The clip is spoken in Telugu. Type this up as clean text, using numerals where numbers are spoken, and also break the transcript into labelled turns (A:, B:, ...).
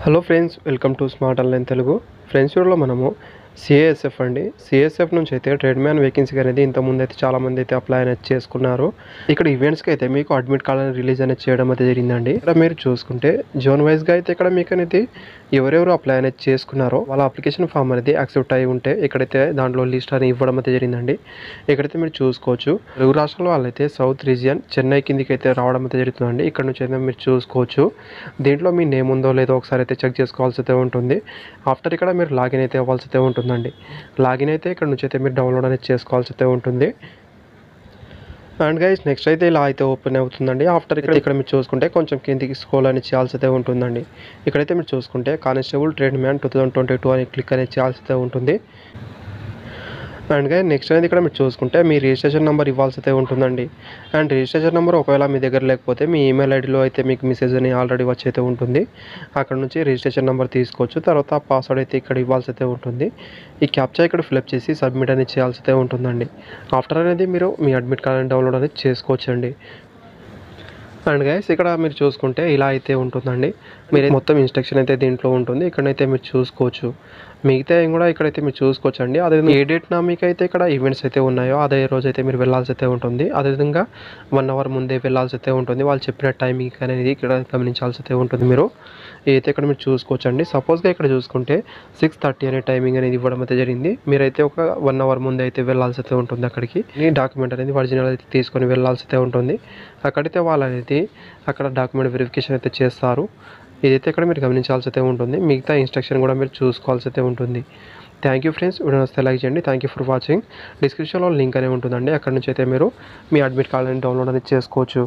A: Hello friends, welcome to smart online Telugu. Friends, వీడియోలో మనము సిఏఎస్ఎఫ్ సిఏఎస్ఎఫ్ నుంచి అయితే ట్రేడ్ మ్యాన్ వేకెన్సీకి అనేది ఇంతకుముందు అయితే చాలామంది అయితే అప్లై అనేది చేసుకున్నారు. ఇక్కడ ఈవెంట్స్కి అయితే మీకు అడ్మిట్ కార్డ్ అనేది రిలీజ్ అనేది చేయడం అయితే జరిగిందండి. ఇక్కడ మీరు చూసుకుంటే జోన్ వైజ్గా అయితే ఇక్కడ మీకు అనేది ఎవరెవరు అప్లై అనేది చేసుకున్నారో వాళ్ళ అప్లికేషన్ ఫామ్ అనేది యాక్సెప్ట్ అయి ఉంటే ఇక్కడైతే దాంట్లో లిస్ట్ అనేది ఇవ్వడం అయితే జరిగిందండి. ఇక్కడైతే మీరు చూసుకోవచ్చు, తెలుగు రాష్ట్రాల వాళ్ళైతే సౌత్ రీజియన్ చెన్నై కిందికి అయితే రావడం అయితే జరుగుతుందండి. ఇక్కడ నుంచి అయితే మీరు చూసుకోవచ్చు, దీంట్లో మీ నేమ్ ఉందో లేదో ఒకసారి అయితే చెక్ చేసుకోవాల్సి అయితే ఉంటుంది. ఆఫ్టర్ ఇక్కడ మీరు లాగిన్ అయితే అవ్వాల్సి అయితే ఉంటుందండి. లాగిన్ అయితే ఇక్కడ నుంచి అయితే మీరు డౌన్లోడ్ అనేది చేసుకోవాల్సి అయితే ఉంటుంది. అండ్ గైస్, నెక్స్ట్ అయితే ఇలా అయితే ఓపెన్ అవుతుందండి. ఆఫ్టర్ ఇక్కడ మీరు చూసుకుంటే కొంచెం కిందికి స్క్రోల్ అనేది చేయాల్సి అయితే ఉంటుందండి. ఇక్కడైతే మీరు చూసుకుంటే కానిస్టేబుల్ ట్రేడ్ మ్యాన్ 2022 అని క్లిక్ అనేది చేయాల్సి అయితే ఉంటుంది. అండ్ గైస్, నెక్స్ట్ అనేది ఇక్కడ మీరు చూసుకుంటే మీ రిజిస్ట్రేషన్ నెంబర్ ఇవ్వాల్సి అయితే ఉంటుందండి. అండ్ రిజిస్ట్రేషన్ నెంబర్ ఒకవేళ మీ దగ్గర లేకపోతే మీ ఈమెయిల్ ఐడిలో అయితే మీకు మెసేజ్ అని ఆల్రెడీ వచ్చి అయితే ఉంటుంది. అక్కడ నుంచి రిజిస్ట్రేషన్ నెంబర్ తీసుకోవచ్చు. తర్వాత పాస్వర్డ్ అయితే ఇక్కడ ఇవ్వాల్సి అయితే ఉంటుంది. ఈ క్యాప్చా ఇక్కడ ఫిల్అప్ చేసి సబ్మిట్ అనేది చేయాల్సి అయితే ఉంటుందండి. ఆఫ్టర్ అనేది మీరు మీ అడ్మిట్ కార్డ్ డౌన్లోడ్ అనేది చేసుకోవచ్చండి. అండ్ గైస్, ఇక్కడ మీరు చూసుకుంటే ఇలా అయితే ఉంటుందండి. మీరు మొత్తం ఇన్స్ట్రక్షన్ అయితే దీంట్లో ఉంటుంది. ఇక్కడైతే మీరు చూసుకోవచ్చు, మిగతా కూడా ఇక్కడైతే మీరు చూసుకోవచ్చు అండి. అదేవిధంగా ఏ డేట్న మీకు అయితే ఇక్కడ ఈవెంట్స్ అయితే ఉన్నాయో అదే రోజు అయితే మీరు వెళ్ళాల్సి అయితే ఉంటుంది. అదేవిధంగా 1 అవర్ ముందే వెళ్ళాల్సి అయితే ఉంటుంది. వాళ్ళు చెప్పిన టైమింగ్ అనేది ఇక్కడ గమనించాల్సి అయితే ఉంటుంది. మీరు అయితే ఇక్కడ మీరు చూసుకోవచ్చు అండి. సపోజ్గా ఇక్కడ చూసుకుంటే 6:30 అనే టైమింగ్ అనేది ఇవ్వడం అయితే జరిగింది. మీరైతే ఒక 1 అవర్ ముందే అయితే వెళ్ళాల్సి అయితే ఉంటుంది. అక్కడికి మీ డాక్యుమెంట్ అనేది ఒరిజినల్ అయితే తీసుకొని వెళ్ళాల్సి అయితే ఉంటుంది. అక్కడైతే వాళ్ళు అనేది అక్కడ డాక్యుమెంట్ వెరిఫికేషన్ అయితే చేస్తారు. ఇదైతే ఇక్కడ మీరు గమనించాల్సి అయితే ఉంటుంది. మిగతా ఇన్స్ట్రక్షన్ కూడా మీరు చూసుకోవాల్సి అయితే ఉంటుంది. థ్యాంక్ యూ ఫ్రెండ్స్, వీడియో నచ్చితే లైక్ చేయండి. Thank you for watching. డిస్క్రిప్షన్లో లింక్ అనేది ఉంటుందండి. అక్కడ నుంచి అయితే మీరు మీ అడ్మిట్ కార్డ్ అనేది డౌన్లోడ్ అనేది చేసుకోవచ్చు.